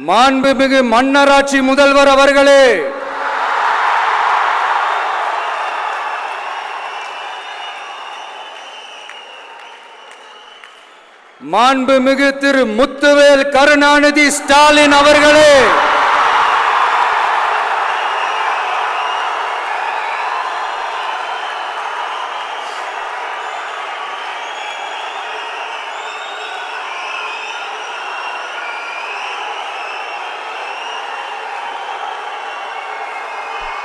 மாண்புமிகு மன்னராட்சி முதல்வர் அவர்களே, மாண்புமிகு திரு முத்துவேல் கருணாநிதி ஸ்டாலின் அவர்களே,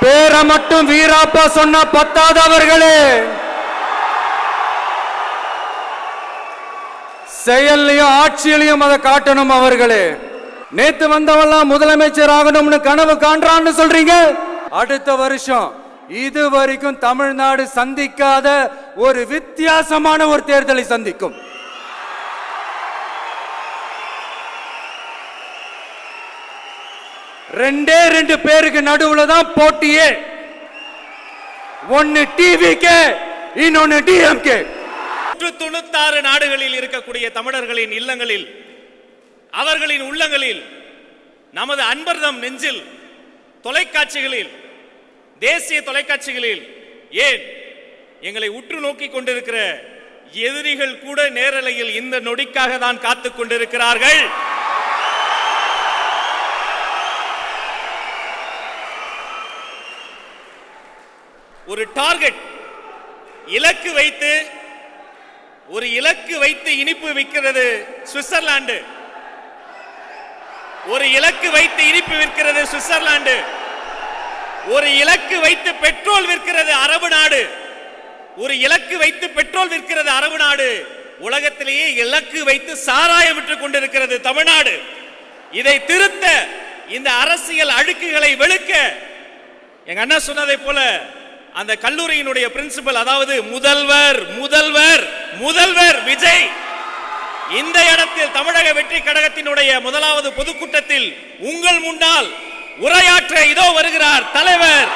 பேரை மட்டும் வீராப்பா சொன்ன பத்தாதவர்களே, செயல்லையும் ஆட்சியிலையும் அதை காட்டணும் அவர்களே. நேத்து வந்தவெல்லாம் முதலமைச்சர் ஆகணும்னு கனவு காண்றான்னு சொல்றீங்க. அடுத்த வருஷம் இது வரைக்கும் தமிழ்நாடு சந்திக்காத ஒரு வித்தியாசமான ஒரு தேர்தலை சந்திக்கும். ரெண்டே ரெண்டு பேருக்கு நடுவுல தான் போட்டியே. ஒன்னு டிவிகே, இன்னொன்னு டிஎம்கே. 96 நாடுகளில் இருக்கக்கூடிய தமிழர்களின் இல்லங்களில், அவர்களின் உள்ளங்களில், நமது அன்பர்தம் நெஞ்சில், தொலைக்காட்சிகளில், தேசிய தொலைக்காட்சிகளில், ஏன் எங்களை உற்று நோக்கி கொண்டிருக்கிற எதிரிகள் கூட நேரலையில் இந்த நொடிக்காக தான் காத்துக் கொண்டிருக்கிறார்கள். ஒரு டார்கெட் இலக்கு வைத்து இனிப்பு விற்கிறது சுவிட்சர்லாந்து. ஒரு இலக்கு வைத்து இனிப்பு விற்கிறது சுவிட்சர்லாந்து. ஒரு இலக்கு வைத்து பெட்ரோல் விற்கிறது அரபு நாடு. ஒரு இலக்கு வைத்து பெட்ரோல் விற்கிறது அரபு நாடு. உலகத்திலேயே இலக்கு வைத்து சாராயம் விற்றுக் கொண்டிருக்கிறது தமிழ்நாடு. இதை திருத்த, இந்த அரசியல் அழுக்குகளை வெளுக்க, எங்க அண்ணா சொன்னதை போல அந்த கல்லூரியினுடைய பிரின்சிபல், அதாவது முதல்வர் முதல்வர் முதல்வர் விஜய் இந்த இடத்தில் தமிழக வெற்றி கழகத்தினுடைய முதலாவது பொதுக்கூட்டத்தில் உங்கள் முன்னால் உரையாற்ற இதோ வருகிறார் தலைவர்.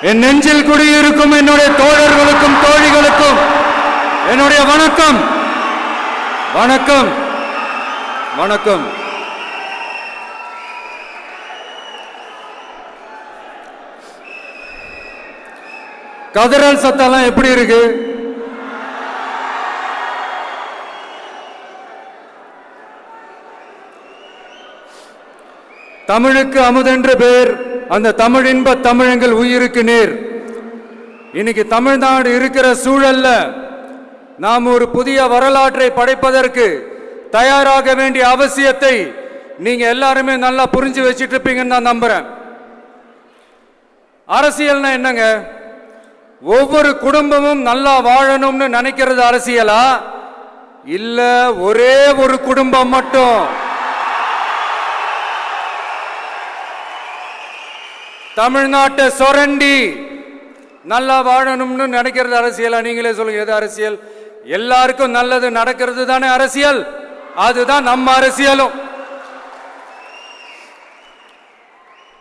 என் நெஞ்சில் குடியிருக்கும் என்னுடைய தோழர்களுக்கும் தோழிகளுக்கும் என்னுடைய வணக்கம் வணக்கம் வணக்கம். கதறல் சத்தம்லாம் எப்படி இருக்கு? தமிழுக்கு அமுதென்று பேர், அந்த தமிழ் இன்ப தமிழங்கள் உயிருக்கு நேர். இன்னைக்கு தமிழ்நாடு இருக்கிற சூழல்ல நாம் ஒரு புதிய வரலாற்றை படைப்பதற்கு தயாராக வேண்டிய அவசியத்தை நீங்க எல்லாருமே நல்லா புரிஞ்சு வச்சிட்டு இருப்பீங்கன்னு நான் நம்புறேன். அரசியல்னா என்னங்க? ஒவ்வொரு குடும்பமும் நல்லா வாழணும்னு நினைக்கிறது அரசியலா? இல்ல ஒரே ஒரு குடும்பம் மட்டும் தமிழ்நாட்டை சொரண்டி நல்லா வாழணும்னு நினைக்கிறது அரசியலா? நீங்களே சொல்லுங்க, எது அரசியல்? எல்லாருக்கும் நல்லது நடக்கிறது தானே அரசியல். அதுதான் நம்ம அரசியலும்.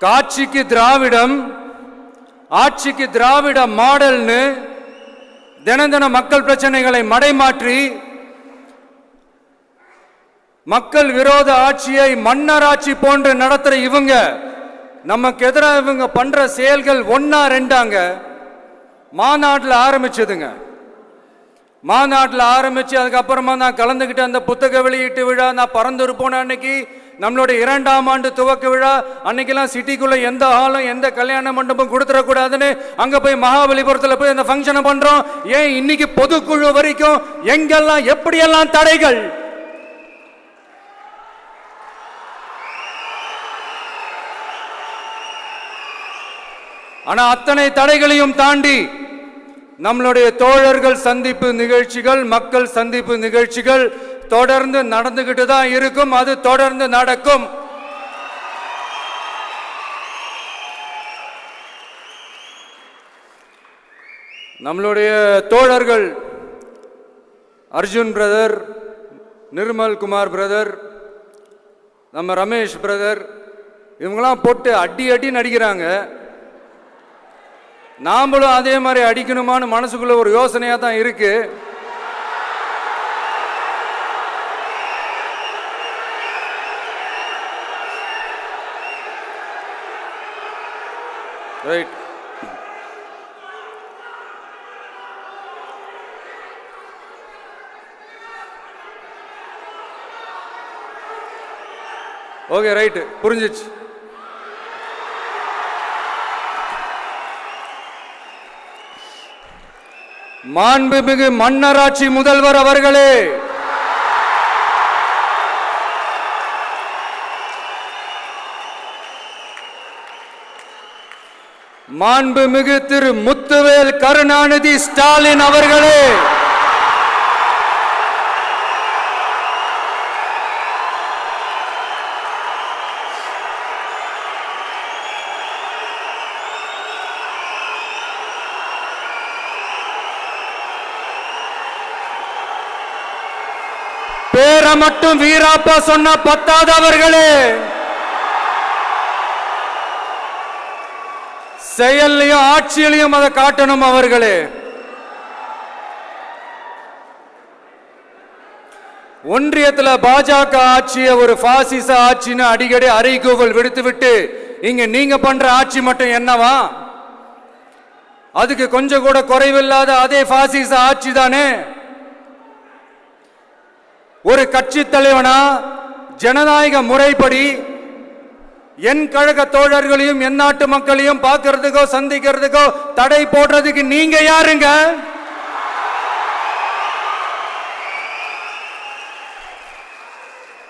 காட்சிக்கு திராவிடம், ஆட்சிக்கு திராவிட மாடல்னு தினம் தினம் மக்கள் பிரச்சனைகளை மடைமாற்றி மக்கள் விரோத ஆட்சியை மன்னராட்சி போன்று நடத்துற இவங்க, நமக்கு எதிராக இவங்க பண்ற செயல்கள் ஒன்னா ரெண்டாங்க. மாநாட்டில் ஆரம்பிச்சதுங்க. மாநாட்டில் ஆரம்பிச்சு அதுக்கப்புறமா நான் கலந்துக்கிட்ட அந்த புத்தக வெளியீட்டு விழா, நான் பறந்துரு போன அன்னைக்கு நம்மளுடைய 2ஆம் ஆண்டு துவக்க விழா அன்னைக்கெல்லாம் சிட்டிக்குள்ள எந்த ஹாலும் எந்த கல்யாண மண்டபம் கொடுத்துடக்கூடாதுன்னு அங்க போய் மகாபலிபுரத்தில் போய் அந்த ஃபங்க்ஷனை பண்றோம். ஏன் இன்னைக்கு பொதுக்குழு வரைக்கும் எங்கெல்லாம் எப்படியெல்லாம் தடைகள்? ஆனா அத்தனை தடைகளையும் தாண்டி நம்மளுடைய தோழர்கள் சந்திப்பு நிகழ்ச்சிகள், மக்கள் சந்திப்பு நிகழ்ச்சிகள் தொடர்ந்து நடந்துகிட்டு தான் இருக்கும். அது தொடர்ந்து நடக்கும். நம்மளுடைய தோழர்கள் அர்ஜுன் பிரதர், நிர்மல் குமார் பிரதர், நம்ம ரமேஷ் பிரதர், இவங்கெல்லாம் போட்டு அடி அடி நடிக்கிறாங்க. நாமளும் அதே மாதிரி அடிக்கணுமான்னு மனசுக்குள்ள ஒரு யோசனையா தான் இருக்கு. ரைட். ஓகே, ரைட்டு, புரிஞ்சிச்சு. மாண்புமிகு மன்னராட்சி முதல்வர் அவர்களே, மாண்புமிகு திரு முத்துவேல் கருணாநிதி ஸ்டாலின் அவர்களே, பேரை மட்டும் வீராப்பா சொன்ன பத்தாதவர்களே, செயல்லையும் ஆட்சியிலையும் அதை காட்டணும் அவர்களே. ஒன்றியத்தில் பாஜக ஆட்சியை ஒரு பாசிச ஆட்சின்னு அடிக்கடி அறைகூவல் விடுத்துவிட்டு இங்க நீங்க பண்ற ஆட்சி மட்டும் என்னவா? அதுக்கு கொஞ்சம் கூட குறைவில்லாத அதே பாசிச ஆட்சி தானே. ஒரு கட்சி தலைவனா ஜனநாயக முறைப்படி என் கழக தோழர்களையும் என் நாட்டு மக்களையும் பார்க்கறதுக்கோ சந்திக்கிறதுக்கோ தடை போடுறதுக்கு நீங்க யாருங்க?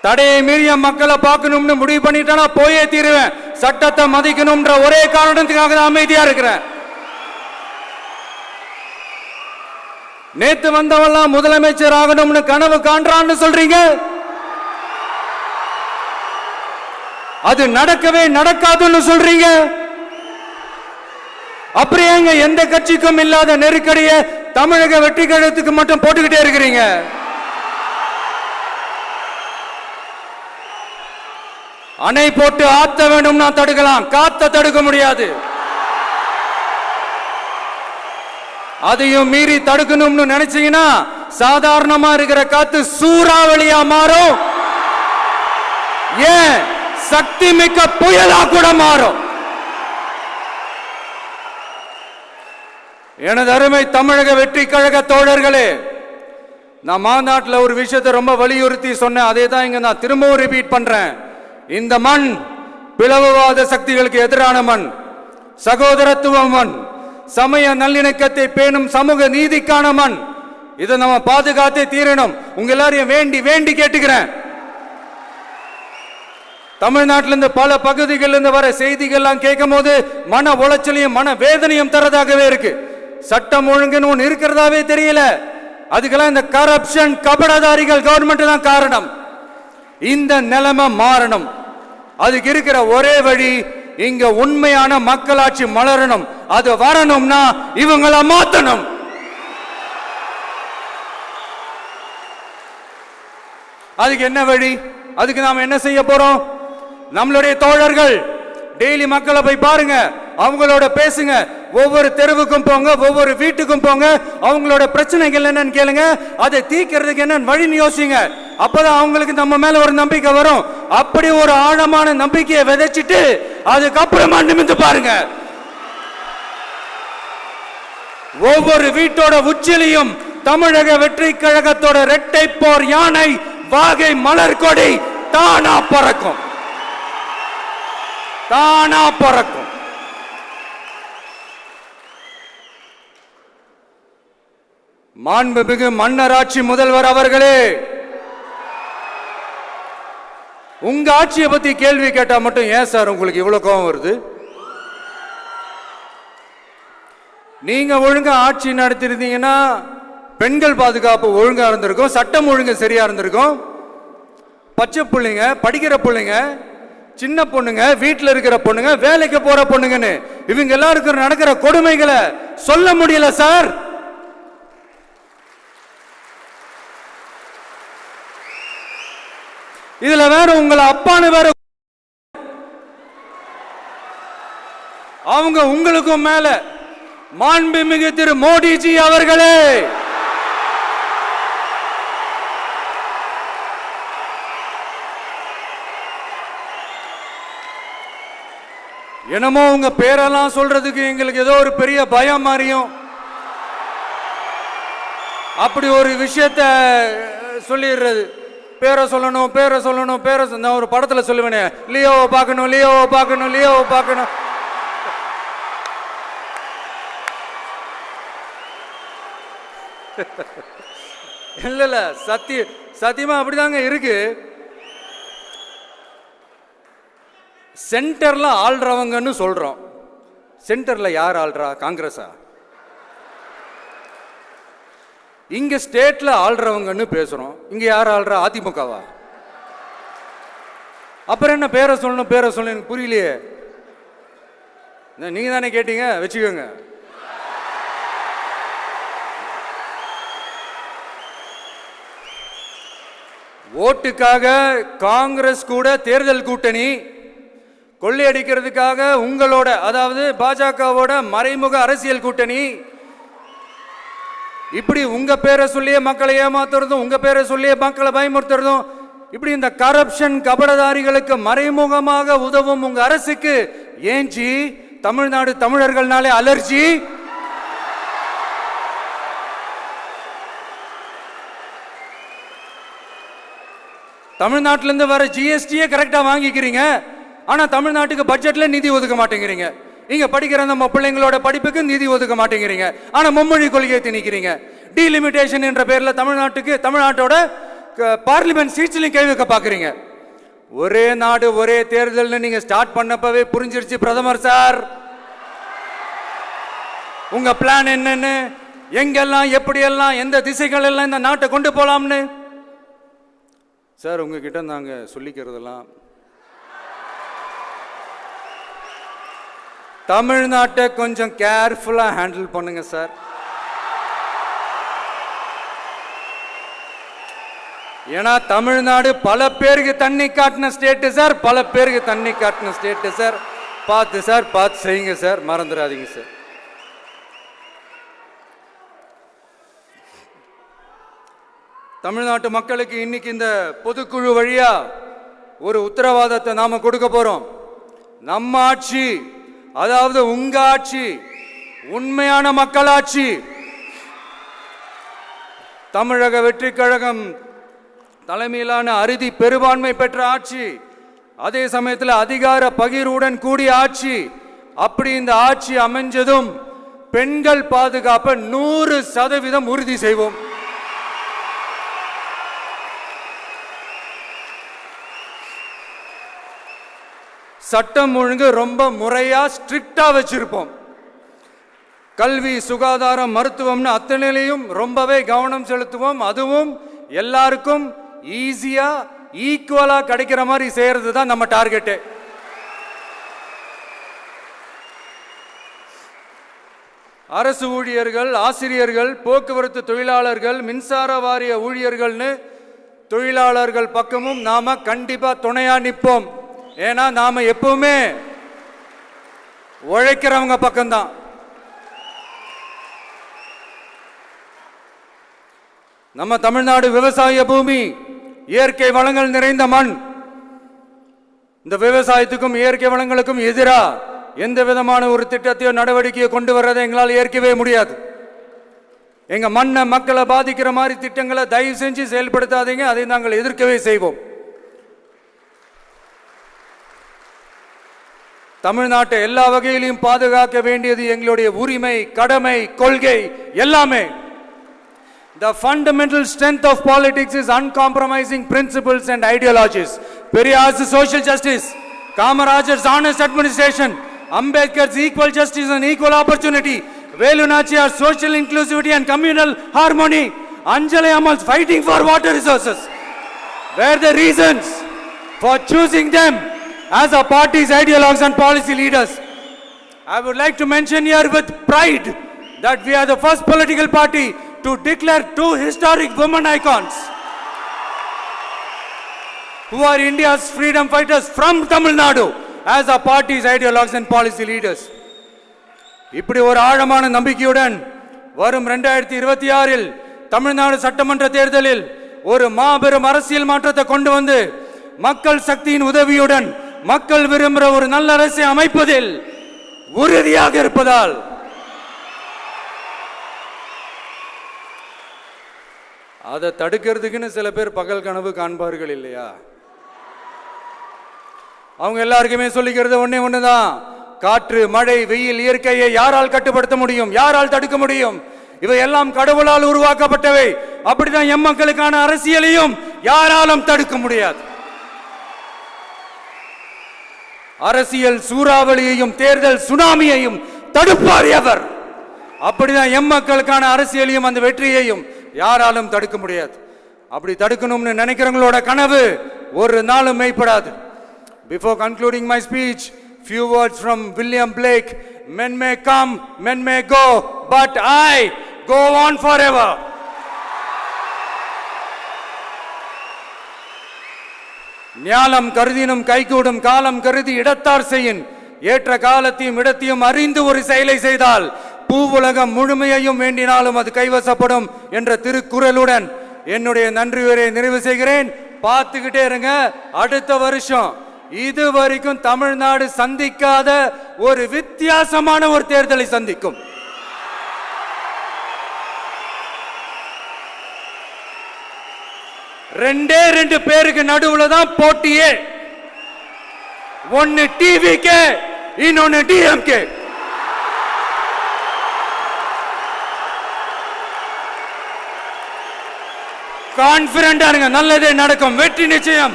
தடையை மீறிய மக்களை பார்க்கணும்னு முடிவு பண்ணிட்டா போயே தீருவேன். சட்டத்தை மதிக்கணும்ன்ற ஒரே காரணத்துக்காக தான் அமைதியா இருக்கிறேன். நேத்து வந்தவெல்லாம் முதலமைச்சர் ஆகணும்னு கனவு காண்றான்னு சொல்றீங்க. அது நடக்கவே நடக்காதுன்னு சொல்றீங்க. அப்படியே எந்த கட்சிக்கும் இல்லாத நெருக்கடியை தமிழக வெற்றி கழகத்துக்கு மட்டும் போட்டுக்கிட்டே இருக்கிறீங்க. அணை போட்டு ஆத்த வேண்டும்னா தடுக்கலாம், காத்த தடுக்க முடியாது. அதையும் மீறி தடுக்கணும்னு நினைச்சீங்கன்னா சாதாரணமா இருக்கிற காத்து சூறாவளியா மாறும். ஏன் சக்தி மிக்க புயலா கூட மாறும். எனது அருமை தமிழக வெற்றி கழக தோழர்களே, நான் மாநாட்டில் ஒரு விஷயத்தை ரொம்ப வலியுறுத்தி சொன்னேன். அதே தான் இங்க நான் திரும்பவும் ரிப்பீட் பண்றேன். இந்த மண் பிளவுவாத சக்திகளுக்கு எதிரான மண், சகோதரத்துவ மண், சமய நல்லிணக்கத்தை பேணும் சமூக நீதிக்கான மண். இதை நம்ம பாதுகாத்தே தீரணும். உங்க எல்லாரையும் வேண்டி வேண்டி கேட்டுக்கிறேன். தமிழ்நாட்டிலிருந்து பல பகுதிகளிலிருந்து வர செய்திகள்லாம் கேட்கும் போது மன உளைச்சலையும் மன வேதனையும் தரதாகவே இருக்கு. சட்டம் ஒழுங்குன்னு ஒன்று இருக்கிறதாவே தெரியல. அதுக்கெல்லாம் இந்த கரப்ஷன் கபடதாரிகள் கவர்மெண்ட் தான் காரணம். இந்த நிலைமை மாறணும். அதுக்கு இருக்கிற ஒரே வழி, இங்க உண்மையான மக்களாட்சி மலரணும். அது வரணும்னா இவங்கள மாத்தணும். அதுக்கு என்ன வழி? அதுக்கு நாம என்ன செய்ய போறோம்? நம்மளுடைய தோழர்கள் டெய்லி மக்களை போய் பாருங்க, அவங்களோட பேசுங்க, ஒவ்வொரு தெருவுக்கும் போங்க, ஒவ்வொரு வீட்டுக்கும் போங்க, அவங்களோட பிரச்சனைகள் என்னன்னு கேளுங்க, அதை தீர்க்கிறதுக்கு என்னன்னு வழின்னு யோசிங்க. அப்பதான் அவங்களுக்கு நம்ம மேல ஒரு நம்பிக்கை வரும். அப்படி ஒரு ஆழமான நம்பிக்கையை விதைச்சிட்டு அதுக்கப்புறமா நிமிந்து பாருங்க. ஒவ்வொரு வீட்டோட உச்சிலையும் தமிழக வெற்றி கழகத்தோட இரட்டை போர் யானை வாகை மலர் கொடி தானா பறக்கும், தானா பறக்கும். மாண்புமிகு மன்னராட்சி முதல்வர் அவர்களே, உங்க ஆட்சியை பத்தி கேள்வி கேட்டா மட்டும் ஏன் சார் உங்களுக்கு இவ்வளவு கோபம் வருது? நீங்க ஒழுங்கா ஆட்சி நடத்திருந்தீங்கன்னா பெண்கள் பாதுகாப்பு ஒழுங்கா இருந்திருக்கும், சட்டம் ஒழுங்கு சரியா இருந்திருக்கும். பச்சை பிள்ளைங்க, படிக்கிற பிள்ளைங்க, சின்ன பொண்ணுங்க, வீட்டில் இருக்கிற பொண்ணுங்க, வேலைக்கு போற பொண்ணுங்கன்னு இவங்க எல்லாருக்கும் நடக்கிற கொடுமைகளை சொல்ல முடியல சார். இதுல வேற உங்களை அப்பான்னு வேற அவங்க உங்களுக்கும் மேல மாண்புமிகு திரு மோடிஜி அவர்களே, என்னமோ உங்க பேரெல்லாம் சொல்றதுக்கு எங்களுக்கு ஏதோ ஒரு பெரிய பயம் மாதிரியும் அப்படி ஒரு விஷயத்தை சொல்லிடுறது. பேரை சொல்லணும், பேரை சொல்லணும், பேரை நான் ஒரு படத்துல சொல்லுவேனே, லியோவை பார்க்கணும், லியோவை பார்க்கணும், லியோவை பார்க்கணும். இல்ல இல்ல, சத்தியமா அப்படிதாங்க இருக்கு. சென்டர்ல ஆள்றவங்கன்னு சொல்றோம். சென்டர்ல யார் ஆள்றா? காங்கிரஸா? இங்க ஸ்டேட்ல ஆள்றவங்கன்னு பேசுறோம். இங்க யார் ஆள்றா? அதிமுகவா? அப்புறம் என்ன பேரை சொல்லணும், பேரை சொல்லணும்? எனக்கு புரியலையே. நீங்க தானே கேட்டீங்க, வச்சுக்கோங்க. ஓட்டுக்காக காங்கிரஸ் கூட தேர்தல் கூட்டணி, கொள்ளையடிக்கிறதுக்காக உங்களோட, அதாவது பாஜகவோட மறைமுக அரசியல் கூட்டணி, இப்படி உங்க பேரை சொல்லியே மக்களை ஏமாத்துறதும், உங்க பேரை சொல்லியே மக்களை பயமுறுத்துறதும், இப்படி இந்த கரப்ஷன் கபடதாரிகளுக்கு மறைமுகமாக உதவும் உங்க அரசுக்கு ஏஞ்சி தமிழ்நாடு தமிழர்கள்னாலே அலர்ஜி. தமிழ்நாட்டிலிருந்து வர ஜிஎஸ்டியே கரெக்டா வாங்கிக்கிறீங்க, ஆனா தமிழ்நாட்டுக்கு பட்ஜெட்ல நிதி ஒதுக்க மாட்டேங்கிறீங்க. இங்க படிக்கிற நம்ம பிள்ளைங்களோட படிப்புக்கு நிதி ஒதுக்க மாட்டேங்கிறீங்க, ஆனா மும்மொழி கொள்கையை திணிக்கிறீங்க. டீலிமிட்டேஷன் என்ற பேர்ல தமிழ்நாட்டோட பார்லிமெண்ட் சீட்ஸ்லையும் கை வைக்க பாக்குறீங்க. ஒரே நாடு ஒரே தேர்தல் நீங்க ஸ்டார்ட் பண்ணப்பவே புரிஞ்சிருச்சு பிரதமர் சார் உங்க பிளான் என்னன்னு, எங்கெல்லாம் எப்படியெல்லாம் எந்த திசைகள் எல்லாம் இந்த நாட்டை கொண்டு போலாம்னு. சார் உங்ககிட்ட நாங்க சொல்லிக்கிறதெல்லாம், தமிழ்நாட்டை கொஞ்சம் கேர்ஃபுல்லா ஹேண்டில் பண்ணுங்க சார். ஏன்னா தமிழ்நாடு பல பேருக்கு தண்ணி காட்டின ஸ்டேட் சார், பல பேருக்கு தண்ணி காட்டின ஸ்டேட் சார். பார்த்து சார், பார்த்து செய்யுங்க சார், மறந்துடாதீங்க சார். தமிழ்நாட்டு மக்களுக்கு இன்னைக்கு இந்த பொதுக்குழு வழியா ஒரு உத்தரவாதத்தை நாம கொடுக்க போறோம். நம்ம ஆட்சி, அதாவது உங்க ஆட்சி, உண்மையான மக்களாட்சி, தமிழக வெற்றி கழகம் தலைமையிலான அறுதி பெரும்பான்மை பெற்ற ஆட்சி, அதே சமயத்தில் அதிகார பகிர்வுடன் கூடிய ஆட்சி. அப்படி இந்த ஆட்சி அமைஞ்சதும் பெண்கள் பாதுகாப்பை 100% உறுதி செய்வோம். சட்டம் ஒழுங்கு ரொம்ப முறையா ஸ்ட்ரிக்டா வச்சிருப்போம். கல்வி, சுகாதாரம், மருத்துவம்னு அத்தனையிலையும் ரொம்பவே கவனம் செலுத்துவோம். அதுவும் எல்லாருக்கும் ஈஸியா ஈக்குவலா கிடைக்கிற மாதிரி செய்யறது தான் நம்ம டார்கெட். அரசு ஊழியர்கள், ஆசிரியர்கள், போக்குவரத்து தொழிலாளர்கள், மின்சார வாரிய ஊழியர்கள்னு தொழிலாளர்கள் பக்கமும் நாம கண்டிப்பா துணையா நிற்போம். ஏன்னா நாம எப்பவுமே உழைக்கிறவங்க பக்கம்தான். நம்ம தமிழ்நாடு விவசாய பூமி, இயற்கை வளங்கள் நிறைந்த மண். இந்த விவசாயத்துக்கும் இயற்கை வளங்களுக்கும் எதிராக எந்த விதமான ஒரு திட்டத்தையோ நடவடிக்கையோ கொண்டு வர்றதை எங்களால் ஏற்கவே முடியாது. எங்க மண்ணை, மக்களை பாதிக்கிற மாதிரி திட்டங்களை தயவு செஞ்சு செயல்படுத்தாதீங்க. அதை நாங்கள் எதிர்க்கவே செய்வோம். தமிழ்நாட்டை எல்லா வகையிலும் பாதுகாக்க வேண்டியது எங்களுடைய உரிமை, கடமை, கொள்கை எல்லாமே. The fundamental strength of politics is uncompromising principles and ideologies. Periyar's social justice, Kamarajar's honest administration, Ambedkar's equal justice and equal opportunity, Velu Nachiyar's social inclusivity and communal harmony, Anjali Amal's fighting for water resources were the reasons for choosing them as our party's ideologues and policy leaders. I would like to mention here with pride that we are the first political party to declare two historic women icons who are India's freedom fighters from Tamil Nadu as our party's ideologues and policy leaders. இப்படி ஒரு ஆழமான நம்பிக்கையுடன் வரும் 2026இல் தமிழ்நாடு சட்டமன்ற தேர்தலில் ஒரு மாபெரும் அரசியல் மாற்றத்தை கொண்டு வந்து மக்கள் சக்தியின் உதவியுடன் மக்கள் விரும்புகிற ஒரு நல்ல அரசை அமைப்பதில் உறுதியாக இருப்பதால் அதை தடுக்கிறதுக்குன்னு சில பேர் பகல் கனவு காண்பார்கள் இல்லையா? அவங்க எல்லாருக்குமே சொல்லிக்கிறது ஒண்ணுதான், காற்று மழை வெயில் இயற்கையை யாரால் கட்டுப்படுத்த முடியும், யாரால் தடுக்க முடியும்? இவை எல்லாம் கடவுளால் உருவாக்கப்பட்டவை. அப்படிதான் எம் மக்களுக்கான அரசியலையும் யாராலும் தடுக்க முடியாது. அரசியல் சூறாவளியையும் தேர்தல் சுனாமியையும் தடுப்பார் எவர். அப்படிதான் எம் மக்களுக்கான அரசியலையும் அந்த வெற்றியையும் யாராலும் தடுக்க முடியாது. அப்படி தடுக்கணும்னு நினைக்கிறவங்களோட கனவு ஒரு நாளும் மெய்ப்படாது. Before concluding my speech, few words from William Blake. Men may come, men may go, but I go on forever. ஞாலம் கருதினும் கைகூடும் காலம் கருதி இடத்தார் செய்யின் ஏற்ற காலத்தையும் இடத்தையும் அறிந்து ஒரு செயலை செய்தால் பூவுலகம் முழுமையையும் வேண்டினாலும் அது கைவசப்படும் என்ற திருக்குறளுடன் என்னுடைய நன்றி உரையை நிறைவு செய்கிறேன். பார்த்துக்கிட்டே இருங்க, அடுத்த வருஷம் இது வரைக்கும் தமிழ்நாடு சந்திக்காத ஒரு வித்தியாசமான ஒரு தேர்தலை சந்திக்கும். ரெண்டு பேருக்கு நடுவுல தான் போட்டியே. ஒன்னு டிவிகே, இன்னொன்னு டிஎம்கே. கான்பிடண்டா இருங்க, நல்லதே நடக்கும், வெற்றி நிச்சயம்.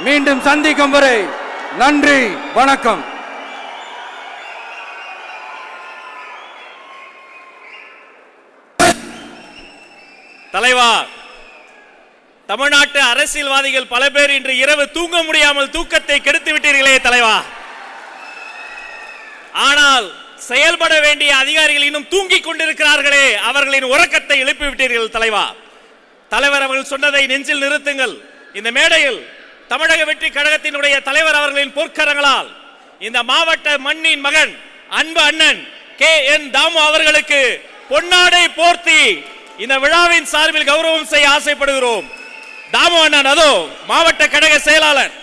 மீண்டும் சந்திக்கும் வரை நன்றி, வணக்கம். தலைவா, தமிழ்நாட்டு அரசியல்வாதிகள் பல பேர் இன்று இரவு தூங்க முடியாமல் தூக்கத்தை கெடுத்து விட்டீர்களே தலைவா. ஆனால் செயல்பட வேண்டிய அதிகாரிகள் இன்னும் தூங்கிக் கொண்டிருக்கிறார்களே, அவர்களின் உறக்கத்தை எழுப்பி விட்டீர்கள் தலைவா. தலைவர் அவர்கள் சொன்னதை நெஞ்சில் நிறுத்துங்கள். இந்த மேடையில் தமிழக வெற்றி கழகத்தினுடைய தலைவர் அவர்களின் பொற்கரங்களால் இந்த மாவட்ட மண்ணின் மகன் அன்பு அண்ணன் KN தாமு அவர்களுக்கு பொன்னாடை போர்த்தி இந்த விழாவின் சார்பில் கௌரவம் செய்ய ஆசைப்படுகிறோம். தாமு அண்ணன் அதோ மாவட்ட கழக செயலாளர்